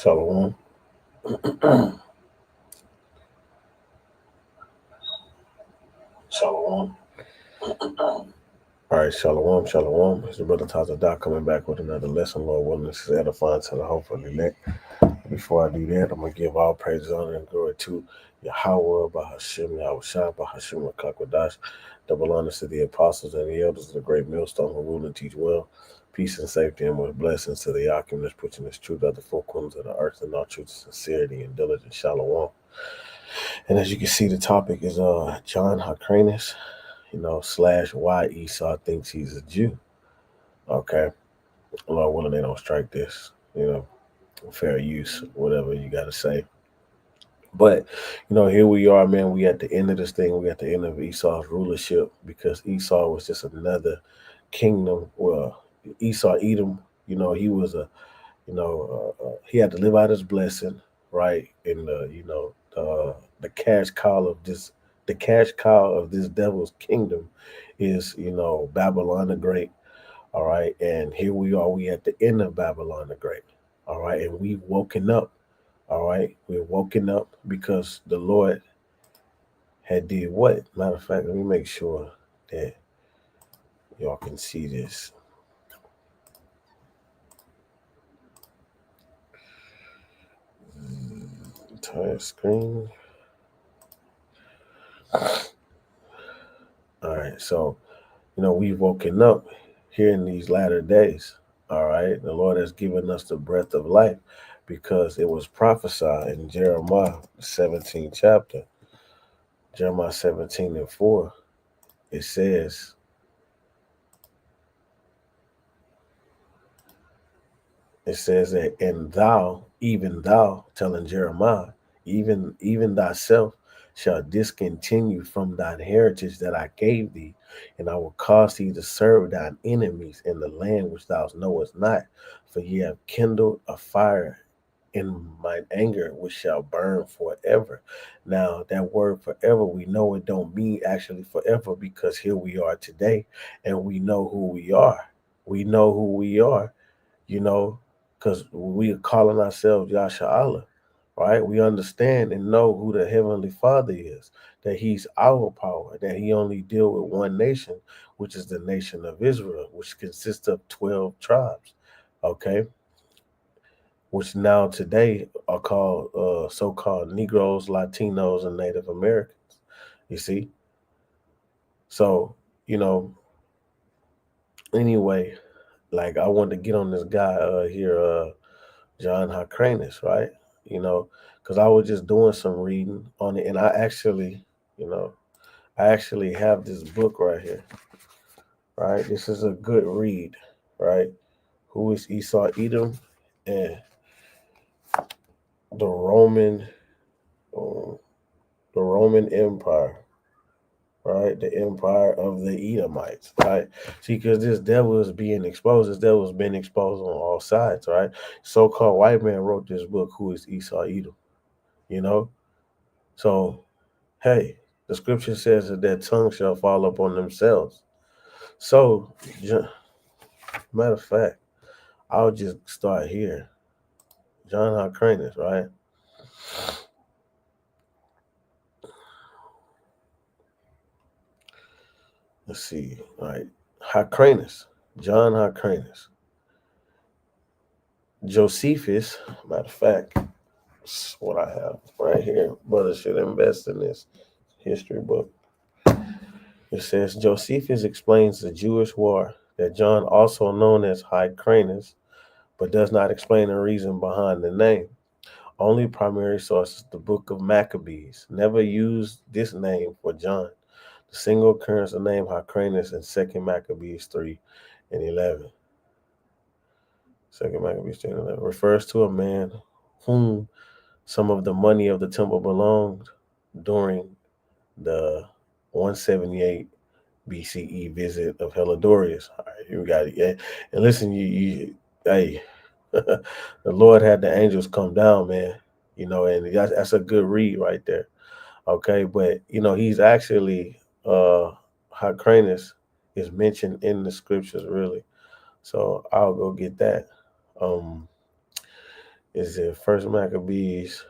Shalom. Shalom. All right, shalom, shalom. It's your brother Taza Doc coming back with another lesson. Lord willing, this is edifying to the hope of the elect. Before I do that, I'm going to give all praise, honor, and glory to Yahweh, Bahashim, Yahushua, Bahashim, Kakwadash. Double honors to the apostles and the elders of the great millstone who rule and teach well. Peace and safety and with blessings to the Yakim that's preaching this truth at the four corners of the earth and all truth, sincerity, and diligence. Shalom. And as you can see, the topic is John Hyrcanus, / why Esau thinks he's a Jew. Okay. Lord willing, they don't strike this, fair use, whatever you got to say. But, here we are, man. We at the end of this thing. We at the end of Esau's rulership because Esau was just another kingdom. Well, Esau, Edom, he was he had to live out his blessing, right? And, the cash cow of this devil's kingdom is, Babylon the Great. All right. And here we are. We at the end of Babylon the Great. All right. And we've woken up. All right. We're woken up because the Lord had did what? Matter of fact, let me make sure that y'all can see this. Entire screen. All right. So, we've woken up here in these latter days. All right. The Lord has given us the breath of life because it was prophesied in Jeremiah 17 chapter. Jeremiah 17:4. It says, that, and thou, even thou, telling Jeremiah, even thyself shall discontinue from thine heritage that I gave thee, and I will cause thee to serve thine enemies in the land which thou knowest not, for ye have kindled a fire in mine anger, which shall burn forever. Now, that word forever, we know it don't mean actually forever because here we are today, and we know who we are. We know who we are, because we are calling ourselves Yasha'Allah, right? We understand and know who the Heavenly Father is, that He's our power, that He only deal with one nation, which is the nation of Israel, which consists of 12 tribes, okay? Which now today are called so-called Negroes, Latinos, and Native Americans, you see? So, anyway, like I wanted to get on this guy here, John Hyrcanus, right? Because I was just doing some reading on it, and I actually have this book right here, right? This is a good read, right? Who is Esau, Edom, and the Roman, uh, the Roman Empire, right? The empire of the Edomites, right? See, because this devil is being exposed. This devil has been exposed on all sides, right? So-called white man wrote this book, Who is Esau, Edom, you know? So, hey, the scripture says that their tongue shall fall upon themselves. So, matter of fact, I'll just start here. John Hyrcanus, right? Let's see. All right. Hyrcanus. John Hyrcanus. Josephus, matter of fact, that's what I have right here. Brother should invest in this history book. It says Josephus explains the Jewish war that John, also known as Hyrcanus, but does not explain the reason behind the name. Only primary source is the book of Maccabees. Never used this name for John. The single occurrence of the name Hyrcanus in 2 Maccabees 3 and 11. 2 Maccabees 3 and 11 refers to a man whom some of the money of the temple belonged during the 178 BCE visit of Helidorius. All right, you got it. Yeah. And listen, hey, the Lord had the angels come down, man. And that's a good read right there. Okay, but he's actually Hyrcanus is mentioned in the scriptures, really. So I'll go get that. Um, Is it First Maccabees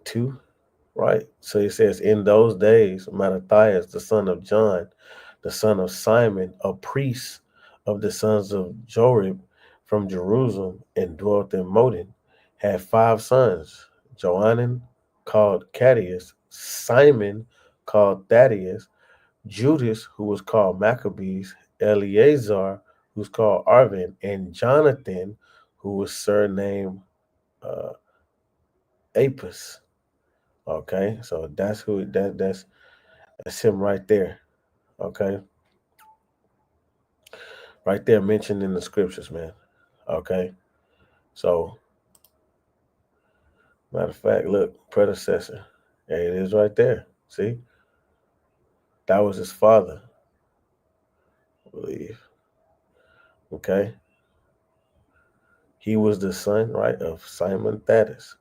2? Right? So it says, in those days, Mattathias, the son of John, the son of Simon, a priest of the sons of Jorib from Jerusalem, and dwelt in Modin, had 5 sons: Johanan, called Caddius; Simon, called Thaddeus; Judas, who was called Maccabees; Eleazar, who's called Arvin; and Jonathan, who was surnamed uh, Apis. Okay, so that's who that's him right there. Okay, right there mentioned in the scriptures, man. Okay, so matter of fact, look, predecessor. There it is right there. See, that was his father, I believe. Okay, he was the son, right, of Simon Thaddeus.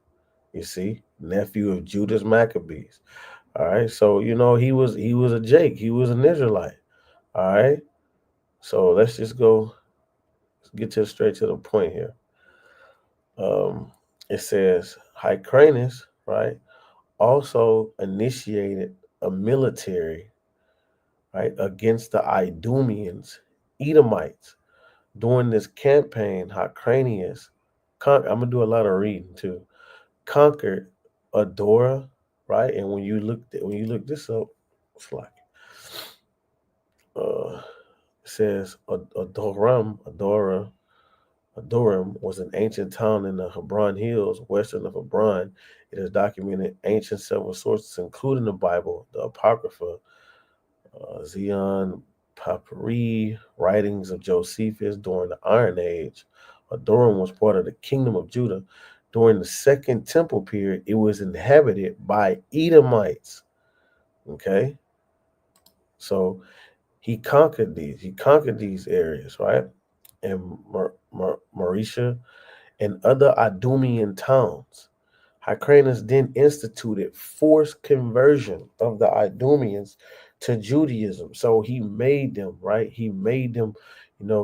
You see, nephew of Judas Maccabees. All right, so he was a Jake. He was an Israelite. All right, so let's just go. Let's get to straight to the point here. Um, it says Hyrcanus, right, also initiated a military, right, against the Idumeans, Edomites. During this campaign, Hyrcanus, I'm gonna do a lot of reading too, conquered Adora, right? And when you look this up, it's like uh, it says Adoram was an ancient town in the Hebron Hills, western of Hebron. It is documented ancient several sources, including the Bible, the Apocrypha, Zion Papyri, writings of Josephus during the Iron Age. Adoram was part of the kingdom of Judah. During the Second Temple period, it was inhabited by Edomites. Okay, so he conquered these. He conquered these areas, right? And Mauritia and other Idumean towns. Hyrcanus then instituted forced conversion of the Idumeans to Judaism. So he made them, right? He made them,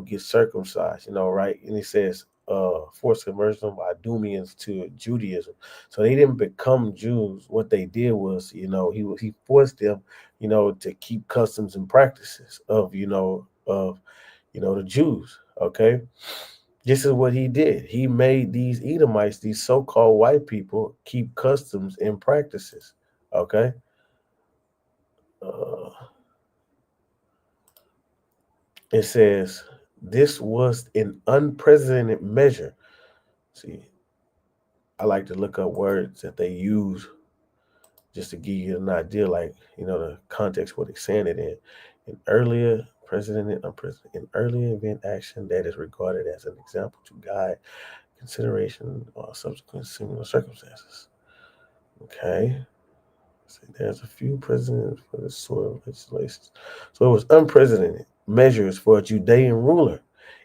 get circumcised, right? And he says, forced conversion of Idumeans to Judaism. So they didn't become Jews. What they did was, he forced them, to keep customs and practices of the Jews. Okay. This is what he did. He made these Edomites, these so-called white people, keep customs and practices. Okay. Uh, it says this was an unprecedented measure. See, I like to look up words that they use just to give you an idea, like the context what they're saying it in. An earlier president, unprecedented, an earlier event action that is regarded as an example to guide consideration or subsequent similar circumstances. Okay. See, there's a few precedents for this sort of legislation. So it was unprecedented measures for a Judean ruler.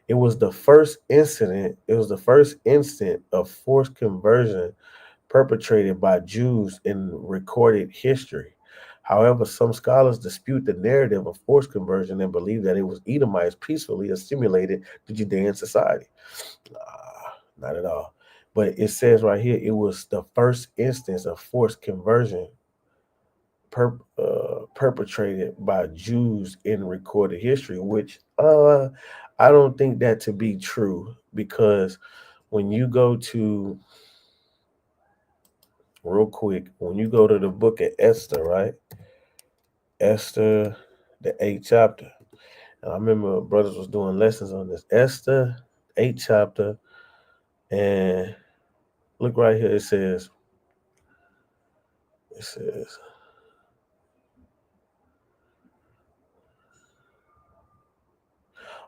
It was the first incident, it was the first instant of forced conversion perpetrated by Jews in recorded history. However, some scholars dispute the narrative of forced conversion and believe that it was Edomites peacefully assimilated to Judean society. Not at all. But it says right here, it was the first instance of forced conversion perpetrated by Jews in recorded history, which I don't think that to be true, because when you go to, real quick, when you go to the book of Esther, right? Esther, the 8th chapter. And I remember brothers was doing lessons on this. Esther, 8th chapter, and look right here. It says,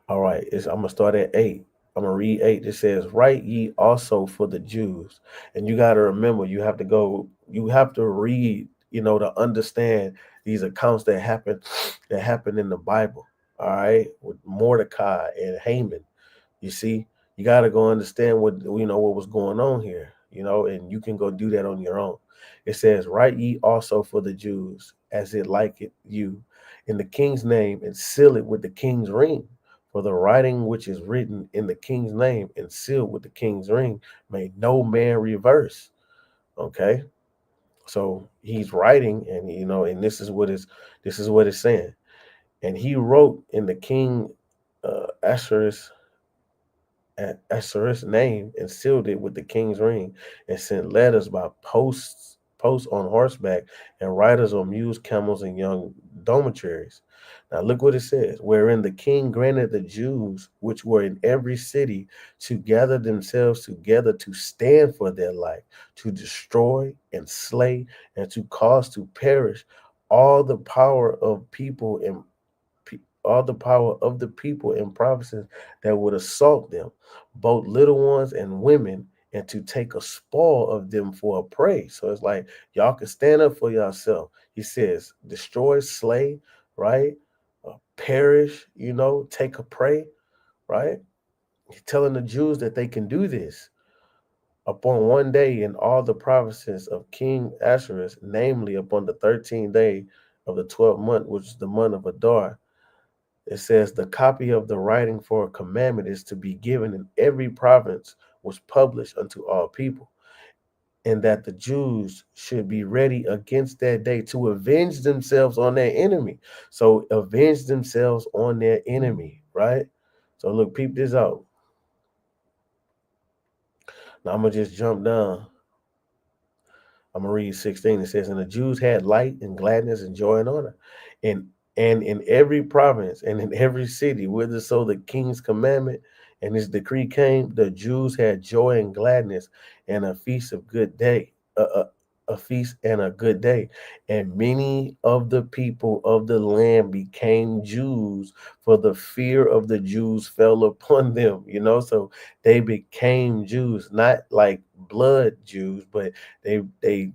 all right, I'm gonna start at 8. I'm gonna read 8. It says, "Write ye also for the Jews." And you gotta remember, you have to read, to understand these accounts that happen in the Bible. All right, with Mordecai and Haman. You see, you gotta go understand what was going on here, and you can go do that on your own. It says, "Write ye also for the Jews, as it liketh you, in the king's name, and seal it with the king's ring. For the writing which is written in the king's name and sealed with the king's ring may no man reverse. Okay. So he's writing, and and this is what it's saying. And he wrote in the king Asher's Asher's name and sealed it with the king's ring, and sent letters by posts on horseback, and riders on mules, camels, and young dormitories. Now look what it says: wherein the king granted the Jews which were in every city to gather themselves together to stand for their life, to destroy and slay, and to cause to perish all the power of people and all the power of the people in provinces that would assault them, both little ones and women, and to take a spoil of them for a prey. So it's like y'all can stand up for yourself. He says, destroy, slay, right? Perish, take a prey, right? He's telling the Jews that they can do this upon one day in all the provinces of King Asherus, namely upon the 13th day of the 12th month, which is the month of Adar. It says the copy of the writing for a commandment is to be given in every province, was published unto all people, and that the Jews should be ready against that day to avenge themselves on their enemy. So avenge themselves on their enemy, right? So look, peep this out. Now I'm gonna just jump down. I'm gonna read 16. It says, and the Jews had light and gladness and joy and honor. And in every province and in every city, whither so the king's commandment and his decree came, the Jews had joy and gladness and a feast of good day, a feast and a good day. And many of the people of the land became Jews, for the fear of the Jews fell upon them. So they became Jews, not like blood Jews, but they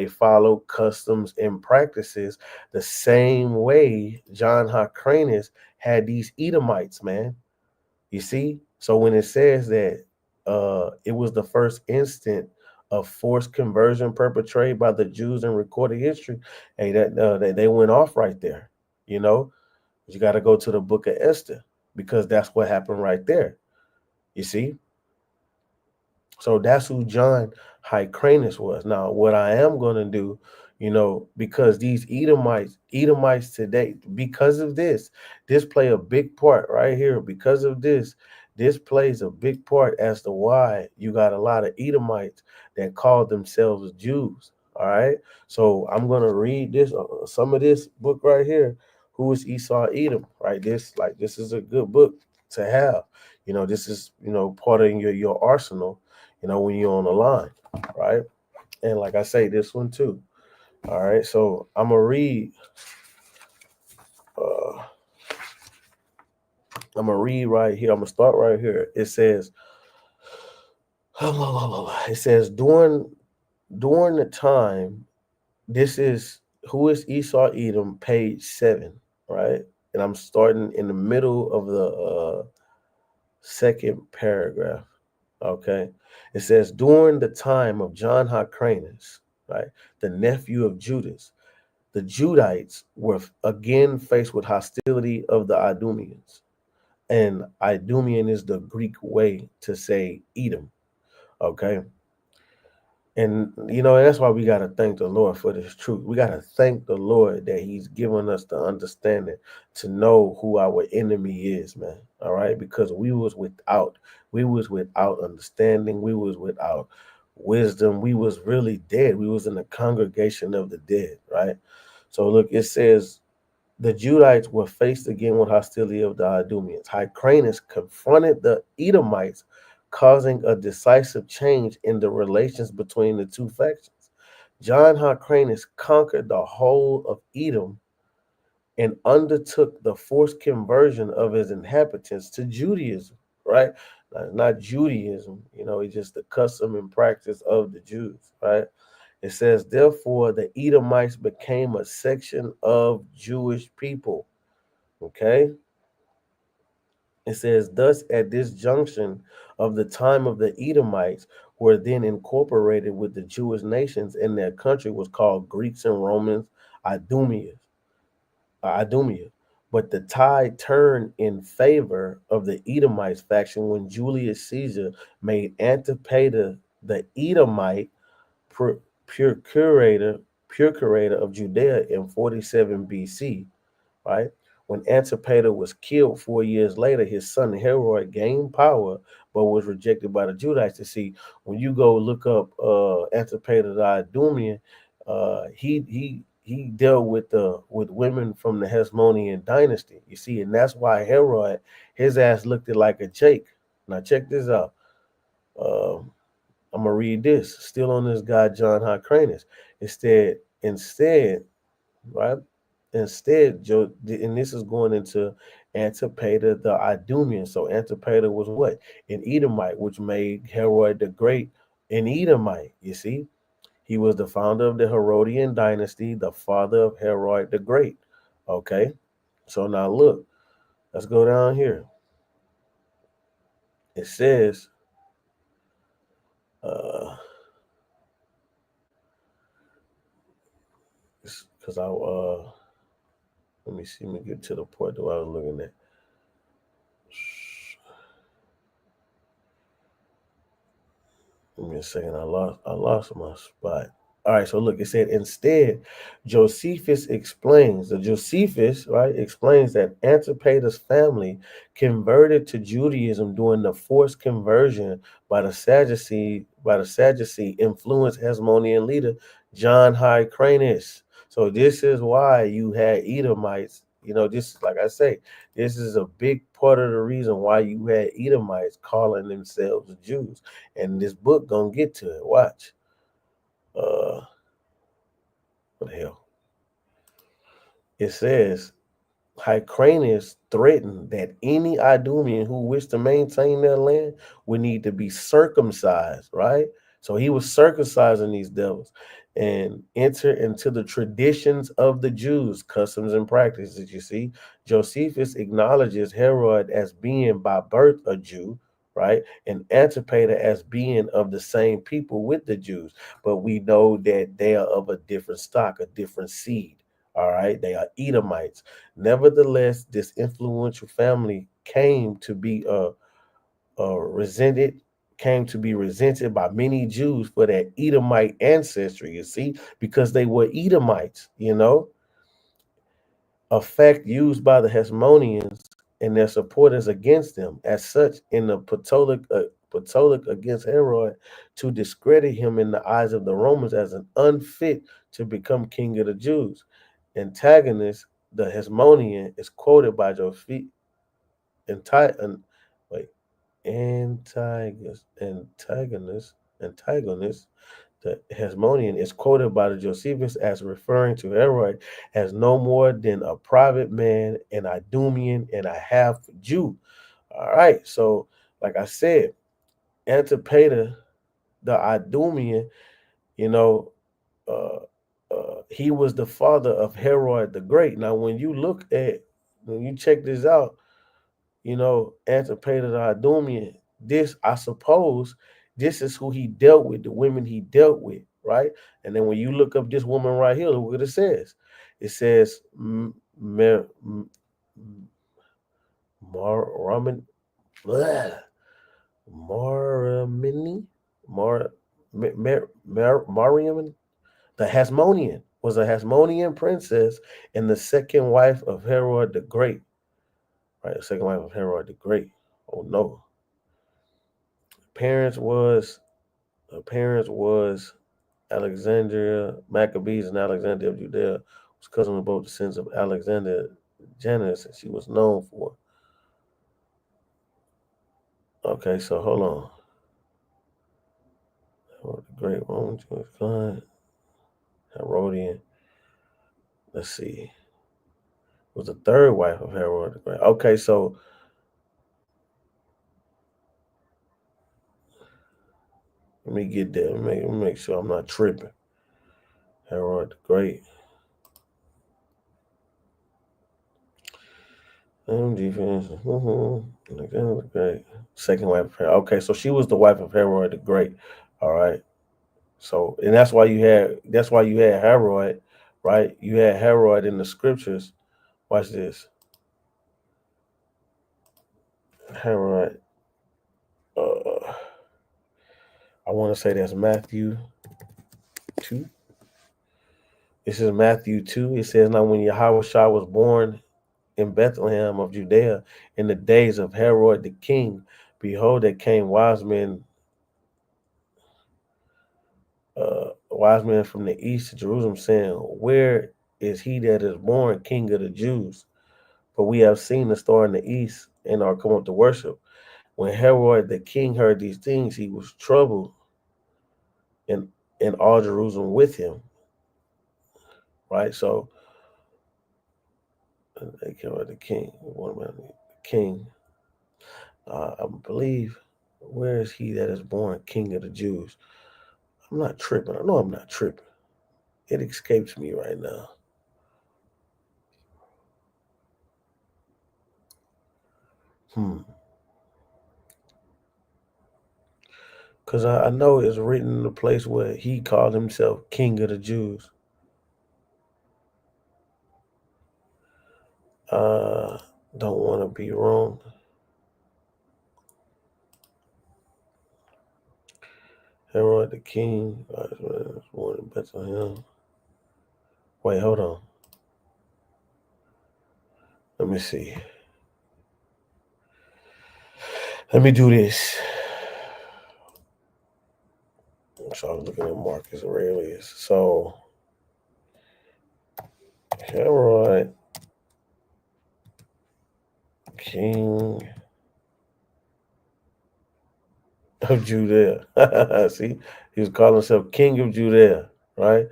follow customs and practices the same way John Hyrcanus had these Edomites, man. You see? So when it says that it was the first instant of forced conversion perpetrated by the Jews in recorded history, hey, that they went off right there. You know, you got to go to the book of Esther, because that's what happened right there. You see? So that's who John Hyrcanus was. Now, what I am going to do, because these Edomites today, because of this play a big part right here. Because of this plays a big part as to why you got a lot of Edomites that call themselves Jews. All right. So I'm going to read some of this book right here. Who is Esau Edom? Right. This is a good book to have. This is, part of your arsenal, when you're on the line, right? And like I say, this one too. All right, so I'm gonna read. Uh, I'm gonna read right here. I'm gonna start right here. It says, it says during the time. This is who is Esau Edom, page 7, right? And I'm starting in the middle of the second paragraph. Okay. It says, during the time of John Hyrcanus, right, the nephew of Judas, the Judites were again faced with hostility of the Idumeans. And Idumean is the Greek way to say Edom. Okay. And that's why we gotta thank the Lord for this truth. We gotta thank the Lord that He's given us the understanding to know who our enemy is, man. All right, because we was without understanding, we was without wisdom, we was really dead. We was in the congregation of the dead, right? So look, it says the Judites were faced again with hostility of the Idumeans. Hyrcanus confronted the Edomites, causing a decisive change in the relations between the two factions. John Hyrcanus conquered the whole of Edom and undertook the forced conversion of his inhabitants to Judaism, right? Not Judaism, it's just the custom and practice of the Jews, right? It says, therefore, the Edomites became a section of Jewish people. Okay. It says, thus, at this junction of the time of the Edomites were then incorporated with the Jewish nations, and their country was called Greeks and Romans, Idumea. Idumea. But the tide turned in favor of the Edomites faction when Julius Caesar made Antipater the Edomite procurator procurator of Judea in 47 BC, right? When Antipater was killed 4 years later, his son Herod gained power, but was rejected by the Judites. To see, when you go look up Antipater the Idumean, he dealt with women from the Hasmonean dynasty. You see, and that's why Herod, his ass looked like a Jake. Now check this out. I'm gonna read this. Still on this guy John Hyrcanus. Instead, right? Instead, Joe, and this is going into Antipater the Idumean. So Antipater was what? An Edomite, which made Herod the Great an Edomite. You see, he was the founder of the Herodian dynasty, the father of Herod the Great. Okay, so now look, let's go down here. It says, because let me see, let me get to the point that I was looking at. Give me a second. I lost my spot. All right, so look, it said instead, Josephus explains, right, explains that Antipater's family converted to Judaism during the forced conversion by the Sadducee influenced Hasmonean leader John Hyrcanus. So this is why you had Edomites. This, like I say, this is a big part of the reason why you had Edomites calling themselves Jews. And this book gonna get to it. Watch. What the hell? It says Hyrcanus threatened that any Idumean who wished to maintain their land would need to be circumcised, right? So he was circumcising these devils and enter into the traditions of the Jews, customs and practices. You see, Josephus acknowledges Herod as being by birth a Jew, right? And Antipater as being of the same people with the Jews. But we know that they are of a different stock, a different seed. All right, they are Edomites. Nevertheless, this influential family came to be resented, came to be resented by many Jews for their Edomite ancestry. You see, because they were Edomites. A fact used by the Hasmoneans and their supporters against them. As such, in the Ptolemy against Herod, to discredit him in the eyes of the Romans as an unfit to become king of the Jews. Antagonist, the Hasmonean, is quoted by Josephus. Antagonist, the Hasmonean, is quoted by the Josephus as referring to Herod as no more than a private man, an Idumean, and a half Jew. All right, so like I said, Antipater, the Idumean, you know, uh, he was the father of Herod the Great. Now, when you check this out, Antipater the Idumean, this, I suppose, this is who he dealt with, the women he dealt with, right? And then when you look up this woman right here, look what it says. It says, Maramini, Mariam, the Hasmonean, was a Hasmonean princess and the second wife of Herod the Great. Right, the second wife of Herod the Great. Oh no. Her parents was Alexandria Maccabees and Alexander of Judea, was cousin of both descendants of Alexander Janus, and she was known for. Okay, so hold on. Herod the Great, Roman Jewish client, Herodian. Let's see. Was the third wife of Herod the Great. Okay, so let me get there. Let me make sure I'm not tripping. Herod the Great. Defense. Alexander the Great. Second wife of Herod. Okay, so she was the wife of Herod the Great. All right. So, and that's why you had Herod, right? You had Herod in the scriptures. Watch this. Herod. Uh, I want to say that's Matthew 2. This is Matthew 2. It says, now when Yahushua was born in Bethlehem of Judea in the days of Herod the king, behold, there came wise men from the east to Jerusalem, saying, where is he that is born King of the Jews? For we have seen the star in the east and are come up to worship. When Herod the king heard these things, he was troubled, and all Jerusalem with him. Right? So they Herod the king, king. I believe, where is he that is born King of the Jews? I'm not tripping. I know I'm not tripping. It escapes me right now. Because I know it's written in the place where he called himself King of the Jews. Don't want to be wrong. Herod the king was born in Bethlehem. Wait, hold on. Let me see. Let me do this. So I was looking at Marcus Aurelius. So Herod, king of Judea. See, he was calling himself King of Judea, right?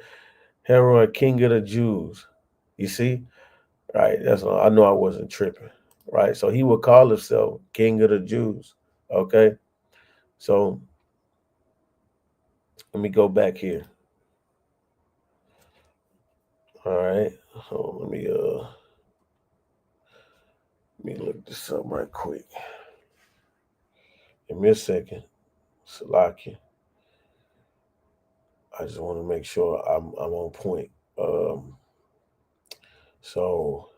Herod, King of the Jews. You see, right? That's I know I wasn't tripping, right? So he would call himself King of the Jews. Okay, so let me go back here. All right, so let me look this up right quick. Give me a second, Salaki. I just want to make sure I'm on point. So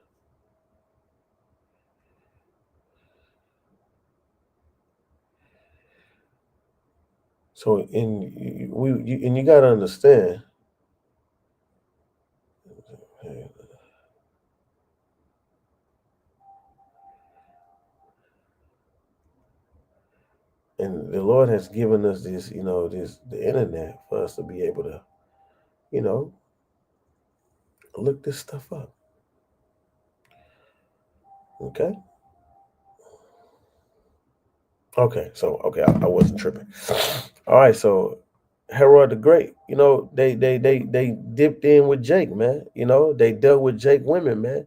you got to understand. And the Lord has given us this, the internet for us to be able to, you know, look this stuff up. Okay. Okay, I wasn't tripping. All right, so Herod the Great, they dipped in with Jake, man. They dealt with Jake women, man.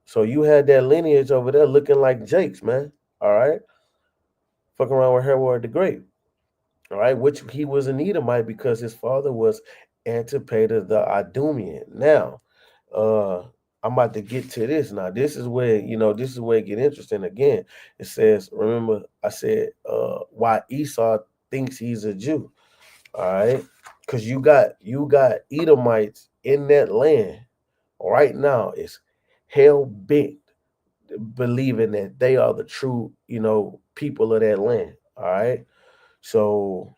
So you had that lineage over there looking like Jake's, man. All right, fucking around with Herod the Great. All right, which he was an Edomite because his father was Antipater the Idumean. Now, uh, I'm about to get to this now. This is where it get interesting again. It says, remember, I said why Esau thinks he's a Jew. All right, because you got Edomites in that land right now. It's hell bent believing that they are the true, people of that land. All right, so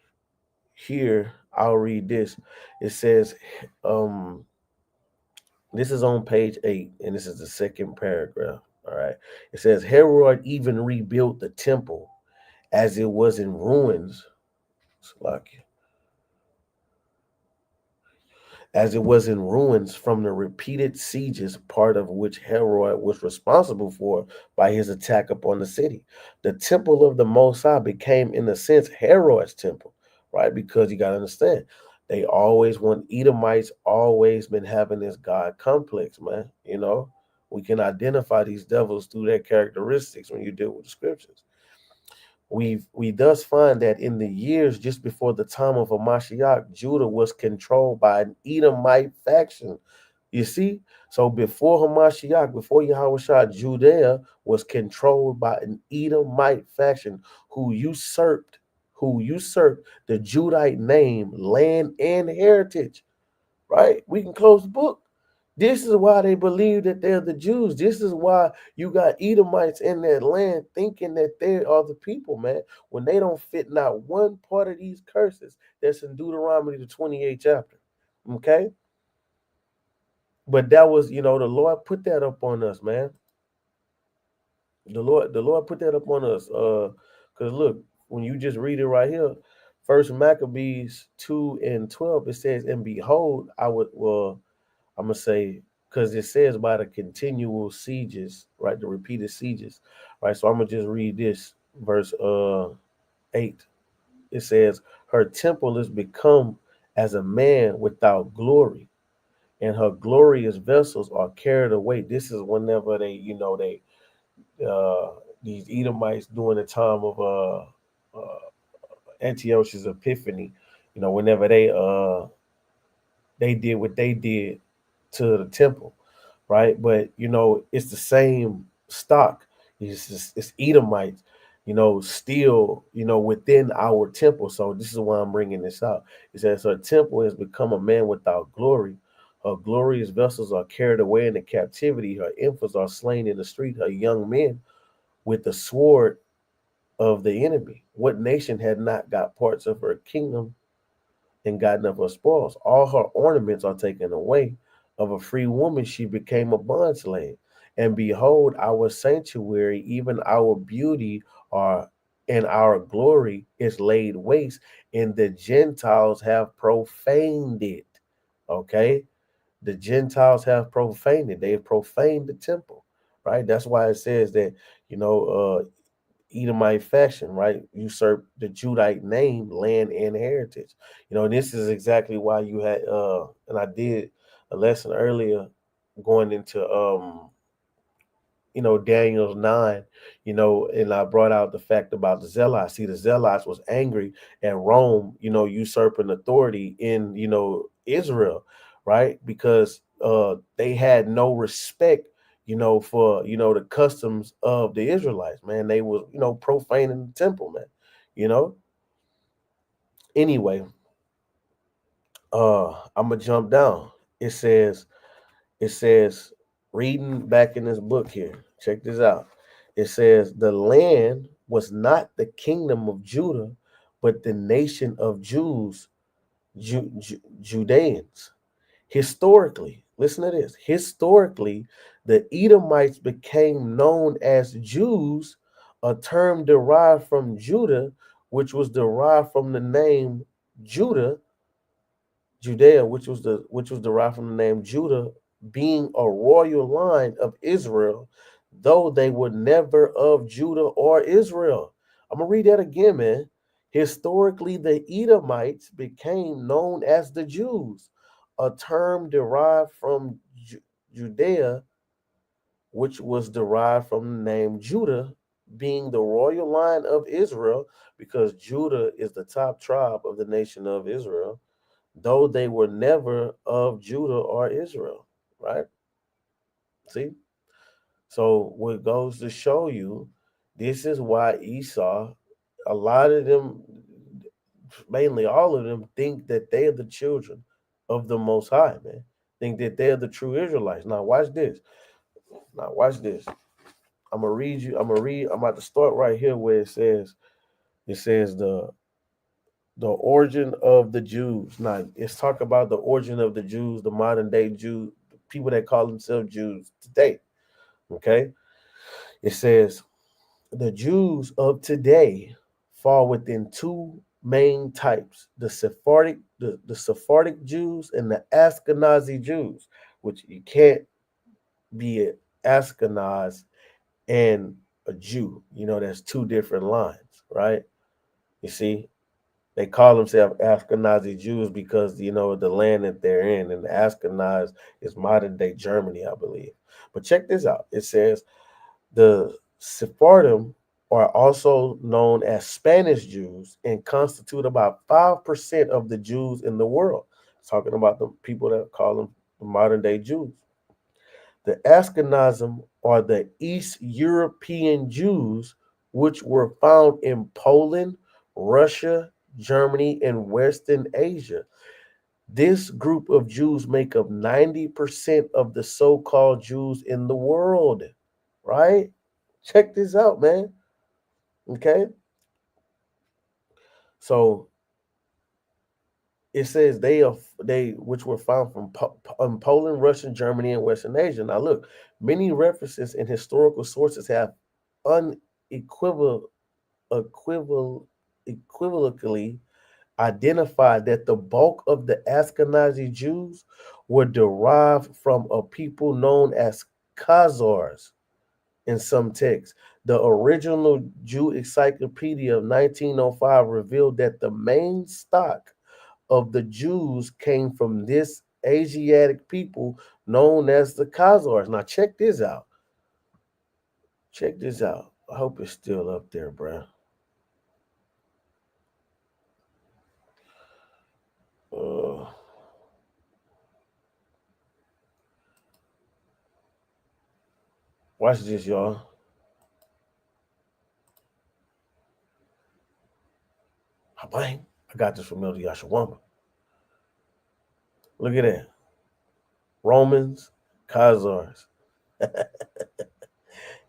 here I'll read this. It says, this is on page 8, and this is the second paragraph. All right. It says Herod even rebuilt the temple as it was in ruins. As it was in ruins from the repeated sieges, part of which Herod was responsible for by his attack upon the city. The temple of the Most High became, in a sense, Herod's temple, right? Because you got to understand, Edomites always been having this God complex, man. We can identify these devils through their characteristics when you deal with the scriptures. We thus find that in the years just before the time of Hamashiach, Judah was controlled by an Edomite faction. You see? So before Hamashiach, before Yahushua, Judea was controlled by an Edomite faction who usurped the Judite name, land, and heritage. Right? We can close the book. This is why they believe that they're the Jews. This is why you got Edomites in that land thinking that they are the people, man, when they don't fit not one part of these curses that's in Deuteronomy, the 28th chapter. Okay? But that was, the Lord put that up on us, man. The Lord put that up on us. Because look, when you just read it right here, First Maccabees 2:12, it says, "And behold, I would I'm gonna say, because it says by the continual sieges, right? The repeated sieges, right? So I'm gonna just read this verse 8. It says, "Her temple is become as a man without glory, and her glorious vessels are carried away." This is whenever they uh these Edomites during the time of Antiochus Epiphany, whenever they did what they did to the temple, right? But it's the same stock. It's Edomites, still within our temple. So this is why I'm bringing this out. It says her temple has become a man without glory. Her glorious vessels are carried away into captivity. Her infants are slain in the street. Her young men with the sword of the enemy. What nation had not got parts of her kingdom and gotten of her spoils? All her ornaments are taken away. Of a free woman she became a bondslave. And behold, our sanctuary, even our beauty, are and our glory is laid waste, and the Gentiles have profaned it. Okay? The Gentiles have profaned it. They have profaned the temple, right? That's why it says that, Edomite fashion, right? Usurp the Judite name, land, and heritage. This is exactly why you had and I did a lesson earlier going into Daniel's 9, and I brought out the fact about the Zealots. See, the Zealots was angry at Rome, usurping authority in, Israel, right? Because they had no respect, for, the customs of the Israelites, man. They was, profaning the temple, man, you know. Anyway, I'm gonna jump down. It says, it says, reading back in this book here, check this out. It says, the land was not the kingdom of Judah, but the nation of Jews, Judeans. Historically, listen to this. Historically, the Edomites became known as Jews, a term derived from Judah, which was derived from the name Judah, Judea, which was derived from the name Judah, being a royal line of Israel, though they were never of Judah or Israel. I'm gonna read that again, man. Historically, the Edomites became known as the Jews, a term derived from Judea, which was derived from the name Judah, being the royal line of Israel, because Judah is the top tribe of the nation of Israel, though they were never of Judah or Israel, right? See? So, what goes to show you, this is why Esau, a lot of them, mainly all of them, think that they are the children of the Most High, man. Think that they're the true Israelites. Now, watch this. Now, watch this. I'm gonna read you. I'm about to start right here where it says the origin of the Jews. Now, let's talk about the origin of the Jews, the modern day Jews, people that call themselves Jews today. Okay, it says the Jews of today fall within two main types: the Sephardic Jews and the Ashkenazi Jews, which you can't be an Ashkenaz and a Jew. That's two different lines, right? You see, they call themselves Ashkenazi Jews because the land that they're in, and the Ashkenaz is modern day Germany, I believe. But check this out. It says the Sephardim are also known as Spanish Jews and constitute about 5% of the Jews in the world. Talking about the people that call them the modern day Jews. The Ashkenazim are the East European Jews, which were found in Poland, Russia, Germany, and Western Asia. This group of Jews make up 90% of the so-called Jews in the world, right? Check this out, man. Okay? So it says they which were found from Poland, Russia, Germany, and Western Asia. Now look, many references in historical sources have unequivocal equivocally identified that the bulk of the Ashkenazi Jews were derived from a people known as Khazars in some texts. The original Jew Encyclopedia of 1905 revealed that the main stock of the Jews came from this Asiatic people known as the Khazars. Now check this out. Check this out. I hope it's still up there, bruh. Uh, Watch this, y'all. Bang. I got this from Elder Yashawama. Look at that. Romans, Khazars.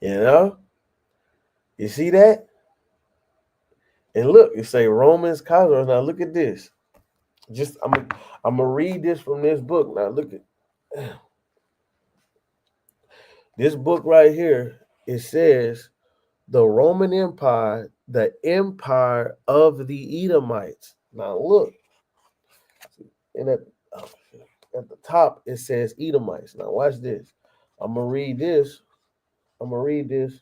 You know? You see that? And look, it say Romans, Khazars. Now look at this. Just I'm gonna read this from this book. Now look at this book right here. It says the Roman Empire, the empire of the Edomites. Now look, and at the top it says Edomites. Now watch this. I'm gonna read this. I'm gonna read this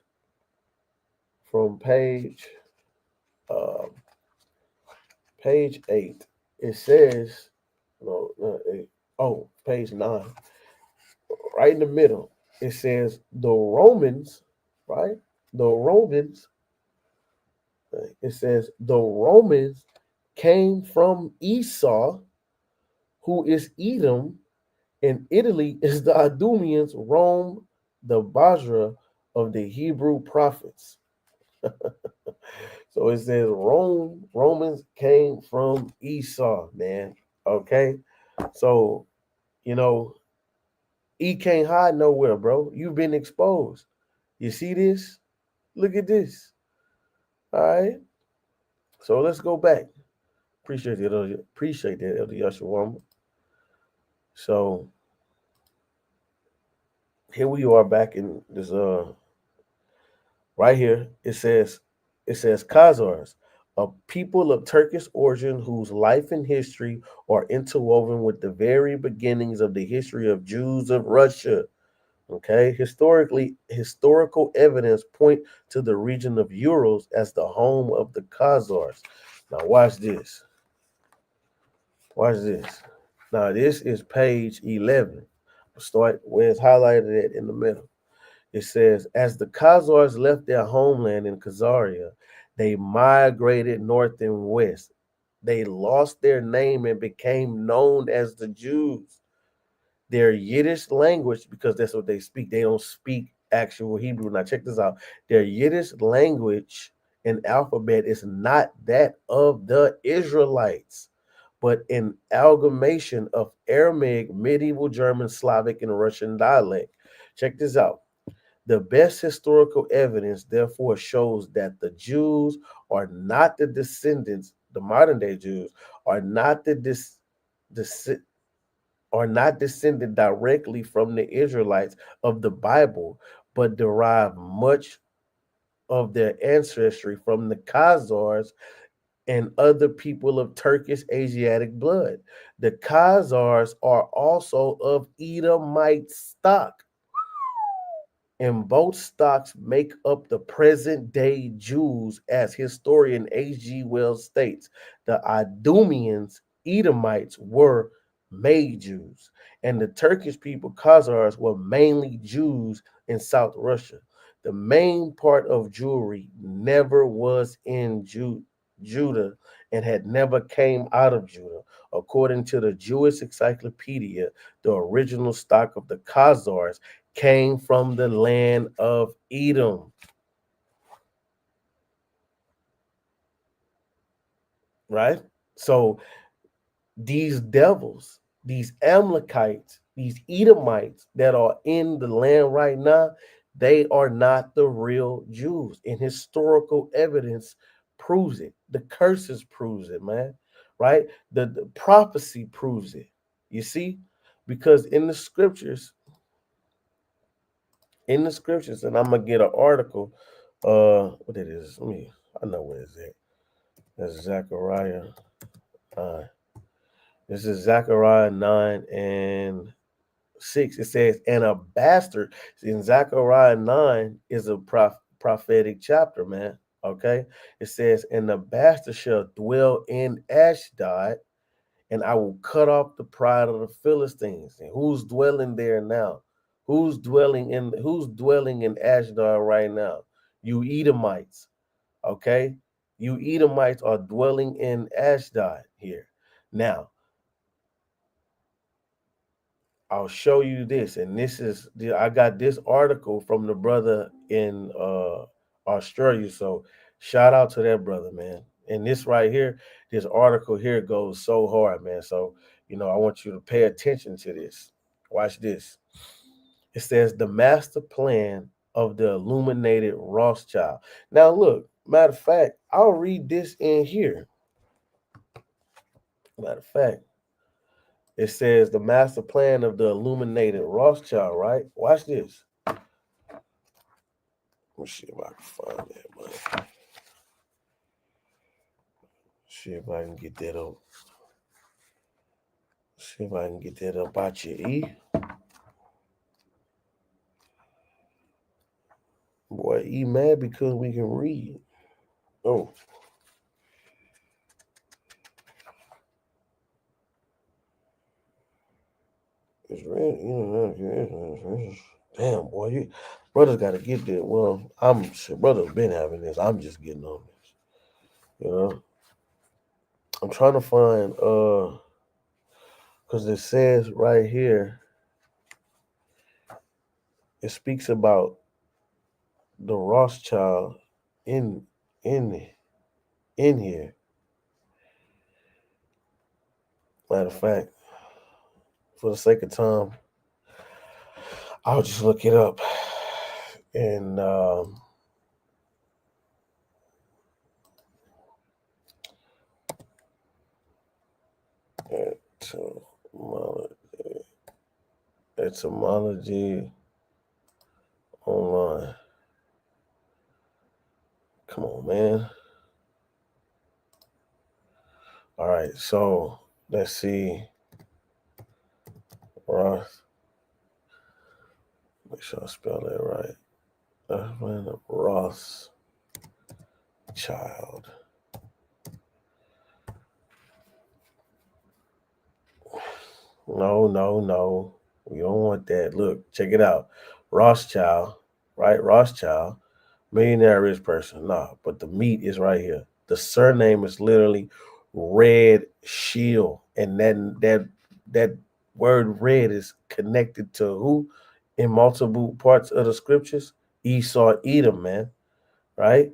from uh, page 8. It says, no, page 9. Right in the middle, it says the Romans, right? The Romans. It says the Romans came from Esau, who is Edom, and Italy is the Idumeans, Rome, the Basra of the Hebrew prophets. So it says Romans came from Esau, man. Okay. So, you know, he can't hide nowhere, bro. You've been exposed. You see this? Look at this. All right. So let's go back. Appreciate that, Elder Yashawama. So here we are back in this right here. It says Khazars, a people of Turkish origin whose life and history are interwoven with the very beginnings of the history of Jews of Russia. Okay, historical evidence point to the region of Urals as the home of the Khazars. Now watch this. Watch this. Now this is page 11. Start where it's highlighted at in the middle. It says, as the Khazars left their homeland in Khazaria, they migrated north and west. They lost their name and became known as the Jews. Their Yiddish language, because that's what they speak, they don't speak actual Hebrew. Now, check this out. Their Yiddish language and alphabet is not that of the Israelites, but an amalgamation of Aramaic, medieval German, Slavic, and Russian dialect. Check this out. The best historical evidence, therefore, shows that the Jews are not the descendants, the modern day Jews are not are not descended directly from the Israelites of the Bible, but derive much of their ancestry from the Khazars and other people of Turkish Asiatic blood. The Khazars are also of Edomite stock, and both stocks make up the present day Jews, as historian H.G. Wells states. The Idumeans, Edomites, were made Jews, and the Turkish people, Khazars, were mainly Jews in South Russia. The main part of Jewry never was in Judah and had never came out of Judah. According to the Jewish Encyclopedia, the original stock of the Khazars came from the land of Edom. Right? So these devils, these Amalekites, these Edomites that are in the land right now, they are not the real Jews. And historical evidence proves it. The curses proves it, man. Right? The prophecy proves it. You see? Because in the scriptures, and I'm gonna get an article. What it is? I know what it's at. That's Zechariah 9. This is Zechariah 9:6. It says, and a bastard in Zechariah 9 is a prophetic chapter, man. Okay. It says, and the bastard shall dwell in Ashdod, and I will cut off the pride of the Philistines. And who's dwelling there now? Who's dwelling in Ashdod right now? You Edomites. Okay. You Edomites are dwelling in Ashdod here. Now, I'll show you this, and I got this article from the brother in Australia. So shout out to that brother, man. And this right here, this article here goes so hard, man. So I want you to pay attention to this. Watch this. It says the master plan of the illuminated Rothschild. Now, look, matter of fact, I'll read this in here. Matter of fact, it says the master plan of the illuminated Rothschild, right? Watch this. Let me see if I can find that, man. See if I can get that up. See if I can get that up out your E. Boy, E mad because we can read. Oh. It's red. Damn, boy. Brothers got to get that. Well, brothers been having this. I'm just getting on this. I'm trying to find, because it says right here, it speaks about the Rothschild in in in here. Matter of fact, for the sake of time, I'll just look it up. And etymology online. Come on, man. All right, so let's see. Roth. Make sure I spell that right. Ross Child. No. We don't want that. Look, check it out. Rothschild, right? Rothschild, millionaire rich person. Nah, but the meat is right here. The surname is literally Red Shield, and that word red is connected to who in multiple parts of the scriptures? Esau, Edom, man, right?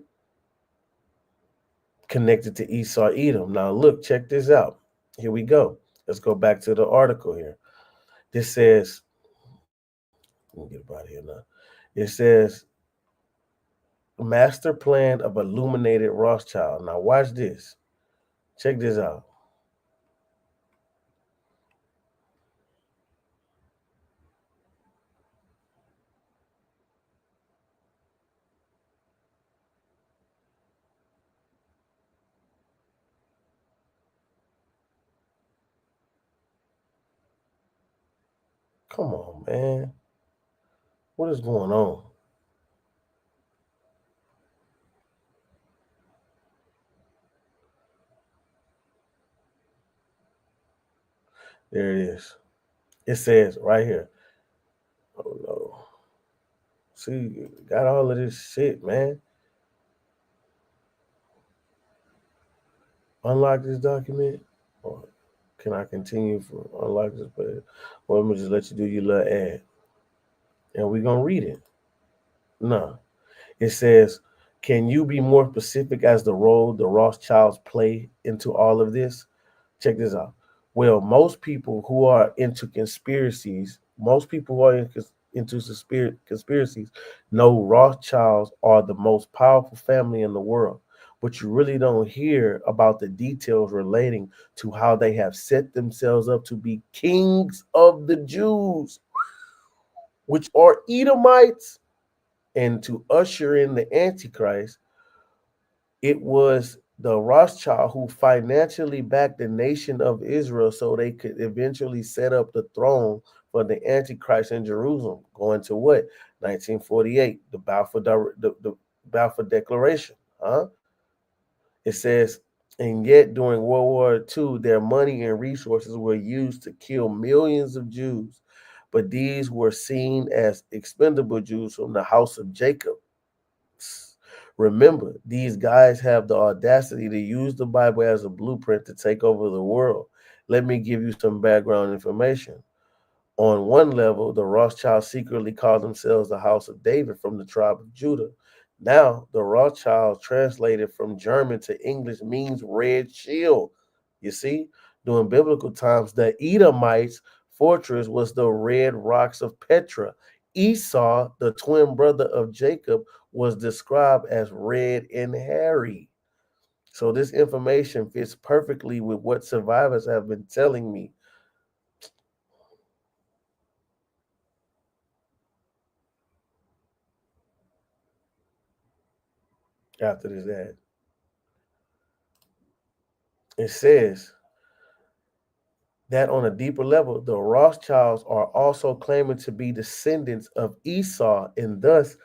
Connected to Esau, Edom. Now, look, check this out. Here we go. Let's go back to the article here. This says, let me get about here now. It says, master plan of illuminated Rothschild. Now, watch this. Check this out. Come on, man. What is going on? There it is. It says right here. Oh no. See, got all of this shit, man. Unlock this document. Or can I continue for unlock this page? Well, let me just let you do your little ad. And we're gonna read it. No. It says, can you be more specific as the role the Rothschilds play into all of this? Check this out. Well, most people who are into conspiracies, most people who are into conspiracies know Rothschilds are the most powerful family in the world. But you really don't hear about the details relating to how they have set themselves up to be kings of the Jews, which are Edomites, and to usher in the Antichrist. It was the Rothschild who financially backed the nation of Israel so they could eventually set up the throne for the Antichrist in Jerusalem. Going to what? 1948, the Balfour Declaration. Huh? It says, and yet during World War II, their money and resources were used to kill millions of Jews, but these were seen as expendable Jews from the house of Jacob. Remember, these guys have the audacity to use the Bible as a blueprint to take over the world. Let me give you some background information. On one level, the Rothschilds secretly called themselves the House of David from the tribe of Judah. Now, the Rothschilds translated from German to English means red shield. You see, during biblical times, the Edomites' fortress was the red rocks of Petra. Esau, the twin brother of Jacob, was described as red and hairy. So, this information fits perfectly with what survivors have been telling me. After this ad, it says that on a deeper level, the Rothschilds are also claiming to be descendants of Esau and thus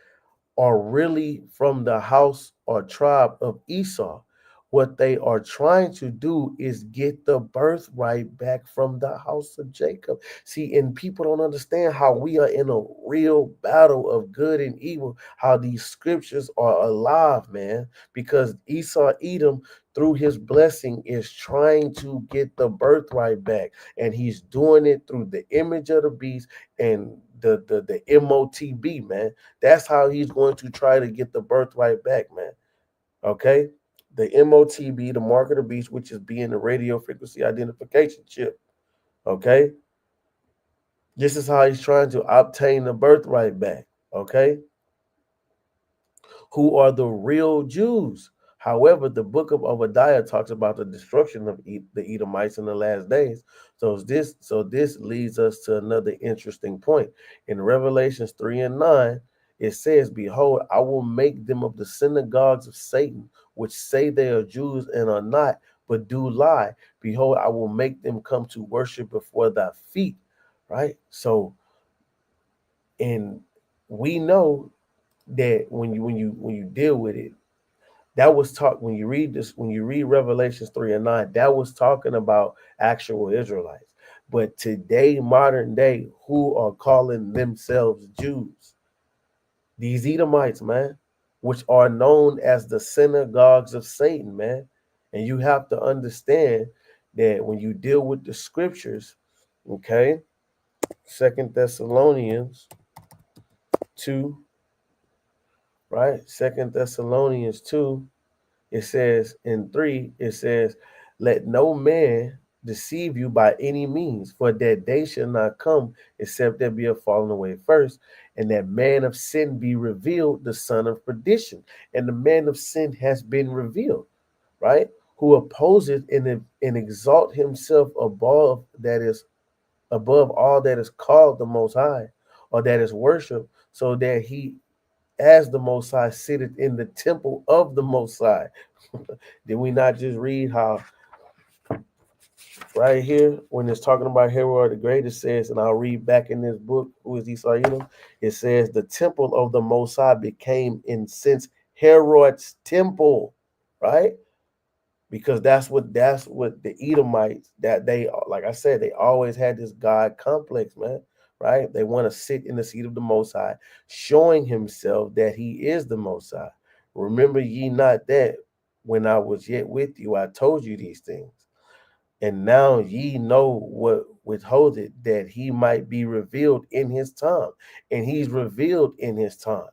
are really from the house or tribe of Esau. What they are trying to do is get the birthright back from the house of Jacob. See, and people don't understand how we are in a real battle of good and evil, how these scriptures are alive, man, because Esau Edom, through his blessing, is trying to get the birthright back. And he's doing it through the image of the beast and the MOTB, man. That's how he's going to try to get the birthright back, man. Okay? The MOTB, the mark of the beast, which is being the radio frequency identification chip. Okay? This is how he's trying to obtain the birthright back. Okay? Who are the real Jews. However, the book of Obadiah talks about the destruction of the Edomites in the last days. So this leads us to another interesting point. In Revelations 3 and 9, it says, "Behold, I will make them of the synagogues of Satan, which say they are Jews and are not, but do lie. Behold, I will make them come to worship before thy feet." Right? So, and we know that when you deal with it, that was talk when you read this, when you read Revelations 3 and 9, that was talking about actual Israelites. But today, modern day, who are calling themselves Jews? These Edomites, man, which are known as the synagogues of Satan, man. And you have to understand that when you deal with the scriptures, okay, Second Thessalonians 2, right? Second Thessalonians 2, it says in 3, it says, "Let no man deceive you by any means, for that day shall not come except there be a falling away first, and that man of sin be revealed, the son of perdition." And the man of sin has been revealed, right? Who opposes and exalt himself above all that is called the Most High, or that is worship, so that he as the Most High sitteth in the temple of the Most High. Did we not just read how right here, when it's talking about Herod the Great, it says, and I'll read back in this book, who is Esau Edom? It says, "The temple of the Most High became in sense Herod's temple," right? Because that's what the Edomites, that they, like I said, they always had this God complex, man. Right? They want to sit in the seat of the Most High, showing himself that he is the Most High. "Remember ye not that when I was yet with you, I told you these things. And now ye know what withholdeth, that he might be revealed in his time." And he's revealed in his time,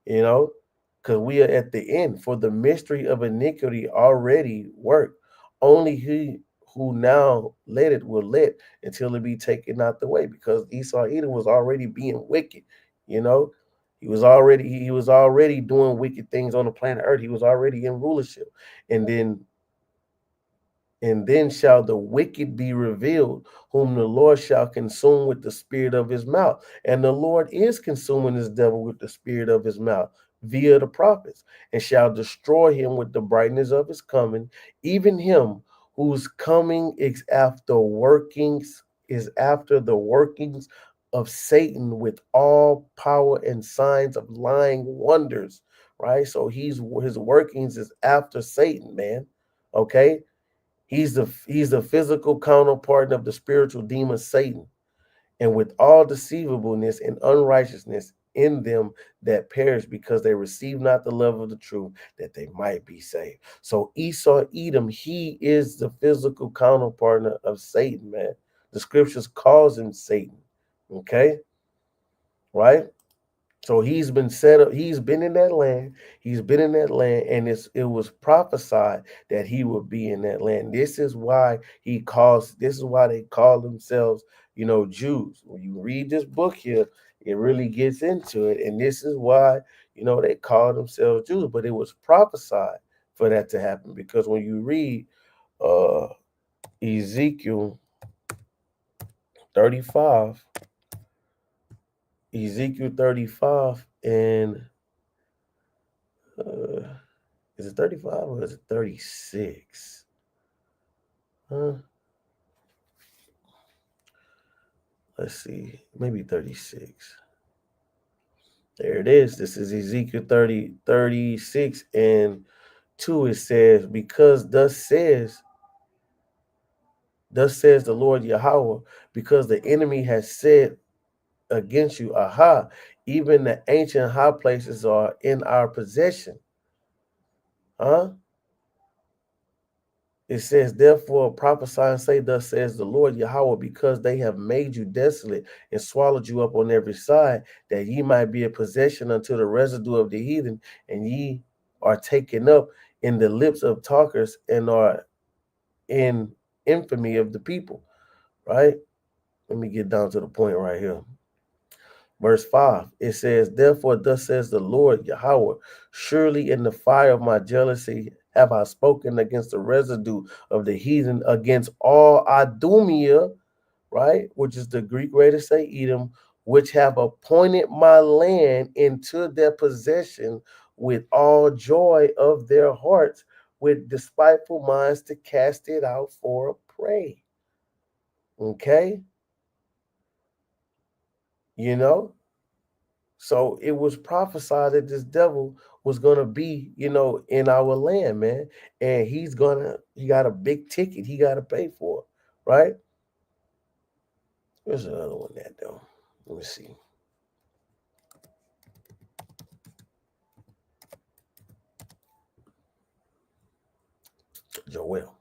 you know, because we are at the end. "For the mystery of iniquity already worked. Only he who now let it will let until it be taken out the way, because Esau Edom was already being wicked, you know. He was already doing wicked things on the planet Earth. He was already in rulership. And then shall the wicked be revealed, whom the Lord shall consume with the spirit of his mouth. And the Lord is consuming this devil with the spirit of his mouth via the prophets, and shall destroy him with the brightness of his coming, even him whose coming is after the workings of Satan, with all power and signs of lying wonders. Right? So his workings is after Satan, man. Okay? He's the physical counterpart of the spiritual demon Satan, and with all deceivableness and unrighteousness in them that perish, because they receive not the love of the truth, that they might be saved. So Esau Edom, he is the physical counterpart of Satan, man. The scriptures calls him Satan. Okay, right? So he's been set up. He's been in that land. He's been in that land, and it was prophesied that he would be in that land. This is why This is why they call themselves, Jews. When you read this book here, it really gets into it, and this is why they call themselves Jews. But it was prophesied for that to happen, because when you read uh Ezekiel 35, and uh, is it 35 or is it 36? Let's see. Maybe 36. There it is. This is Ezekiel 36 and 2. It says, because thus says the Lord Yahweh, because the enemy has said against you, aha, even the ancient high places are in our possession. It says, therefore prophesy and say, thus says the Lord Yahweh, because they have made you desolate and swallowed you up on every side, that ye might be a possession unto the residue of the heathen, and ye are taken up in the lips of talkers, and are in infamy of the people. Right? Let me get down to the point right here. Verse 5, it says, therefore, thus says the Lord Yahweh, surely in the fire of my jealousy have I spoken against the residue of the heathen, against all Idumea, right, which is the Greek way to say Edom, which have appointed my land into their possession with all joy of their hearts, with despiteful minds to cast it out for a prey. Okay? So it was prophesied that this devil was gonna be, in our land, man, and he got a big ticket he got to pay for, right? There's another one that though. Let me see. Joel.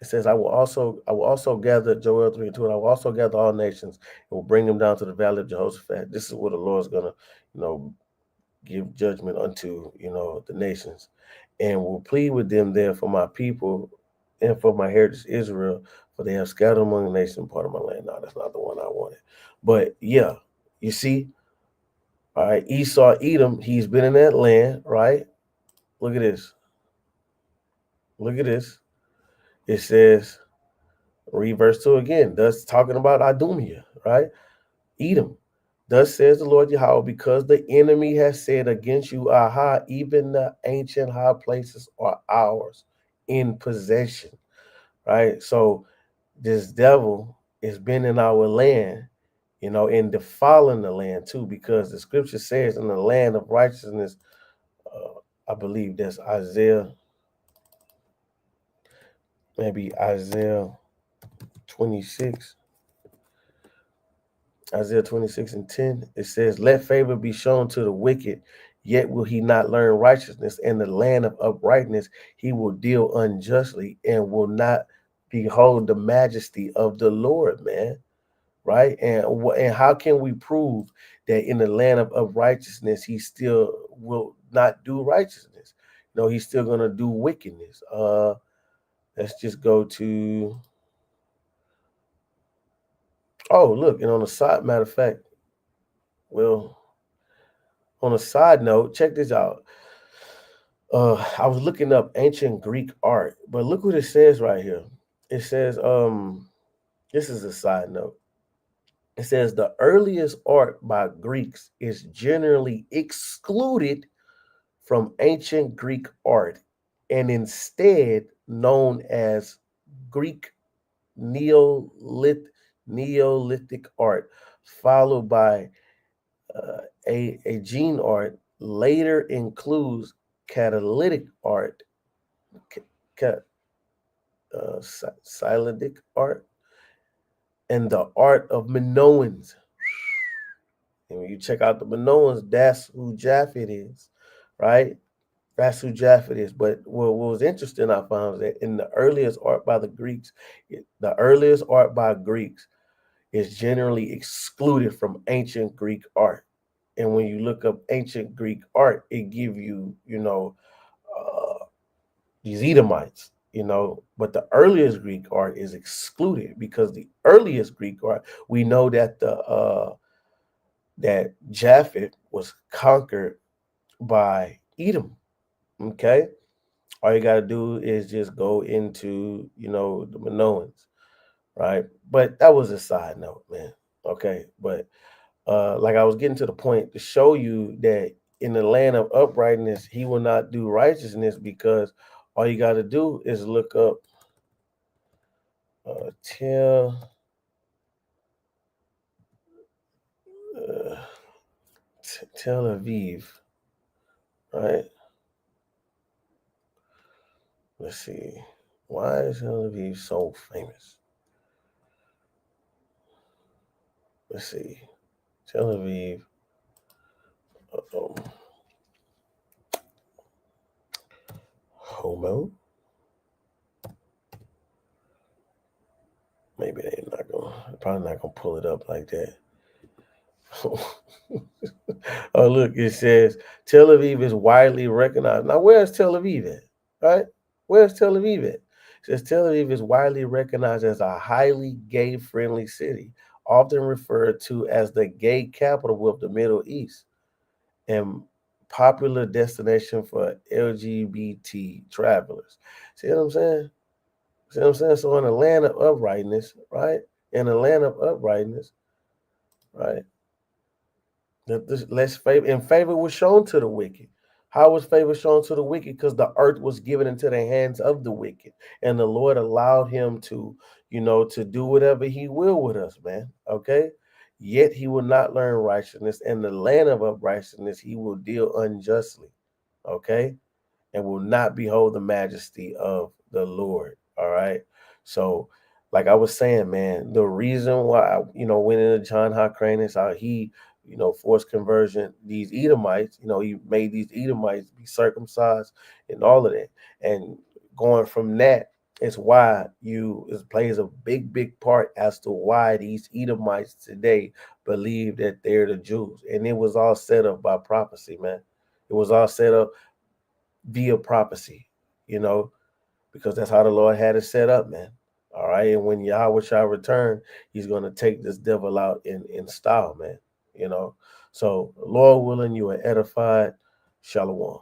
It says, I will also gather Joel 3:2, and I will also gather all nations and will bring them down to the valley of Jehoshaphat. This is where the Lord's gonna, give judgment unto, the nations, and will plead with them there for my people and for my heritage Israel, for they have scattered among the nations part of my land. No, that's not the one I wanted. But yeah, you see, all right, Esau Edom, he's been in that land, right? Look at this. Look at this. It says, read verse 2 again. Thus talking about Idumea, right? Edom. Thus says the Lord Yahweh, because the enemy has said against you, aha, even the ancient high places are ours in possession, right? So this devil has been in our land, and defiling the land too, because the scripture says in the land of righteousness, I believe that's Isaiah 26. Isaiah 26 and 10, it says, let favor be shown to the wicked, yet will he not learn righteousness. In the land of uprightness, he will deal unjustly and will not behold the majesty of the Lord, man. Right? And how can we prove that in the land of uprightness, he still will not do righteousness? No, he's still gonna do wickedness. Let's just go to. Oh, look, and on the side, matter of fact, well, on a side note, check this out. I was looking up ancient Greek art, but look what it says right here. It says, this is a side note. It says the earliest art by Greeks is generally excluded from ancient Greek art and instead known as Greek Neolithic art, followed by Aegean art. Later includes catalytic art, ca- Cycladic art, and the art of Minoans. And when you check out the Minoans, that's who Japhet is, right? That's who Japhet is. But what was interesting, I found, is that in the earliest art by the Greeks, the earliest art by Greeks is generally excluded from ancient Greek art. And when you look up ancient Greek art, it give you, uh, these Edomites, but the earliest Greek art is excluded because the earliest Greek art, we know that that Japhet was conquered by Edom. Okay, all you got to do is just go into the Minoans, right? But that was a side note, man. Okay, but like I was getting to the point to show you that in the land of uprightness, he will not do righteousness because all you got to do is look up Tel uh, Tel Aviv, right? Let's see. Why is Tel Aviv so famous? Let's see. Tel Aviv. Uh-oh. Homo. Maybe they're not gonna. Probably not gonna pull it up like that. Oh, look, it says Tel Aviv is widely recognized. Now, where's Tel Aviv at? Right? Where's Tel Aviv at? It says Tel Aviv is widely recognized as a highly gay friendly city, often referred to as the gay capital of the Middle East, and popular destination for LGBT travelers. See what I'm saying? See what I'm saying? So, in a land of uprightness, right? In a land of uprightness, right? That this less favor and favor was shown to the wicked. How was favor shown to the wicked? Because the earth was given into the hands of the wicked, and the Lord allowed him to, to do whatever He will with us, man. Okay. Yet He will not learn righteousness, and the land of uprightness He will deal unjustly. Okay, and will not behold the majesty of the Lord. All right. So, like I was saying, man, the reason why went into John Hyrcanus, how he, forced conversion, these Edomites, he made these Edomites be circumcised and all of that. And going from that, it's why it plays a big part as to why these Edomites today believe that they're the Jews. And it was all set up by prophecy, man. It was all set up via prophecy, you know, because that's how the Lord had it set up, man. All right. And when Yahweh shall return, He's going to take this devil out in style, man. So, Lord willing, you are edified. Shalom.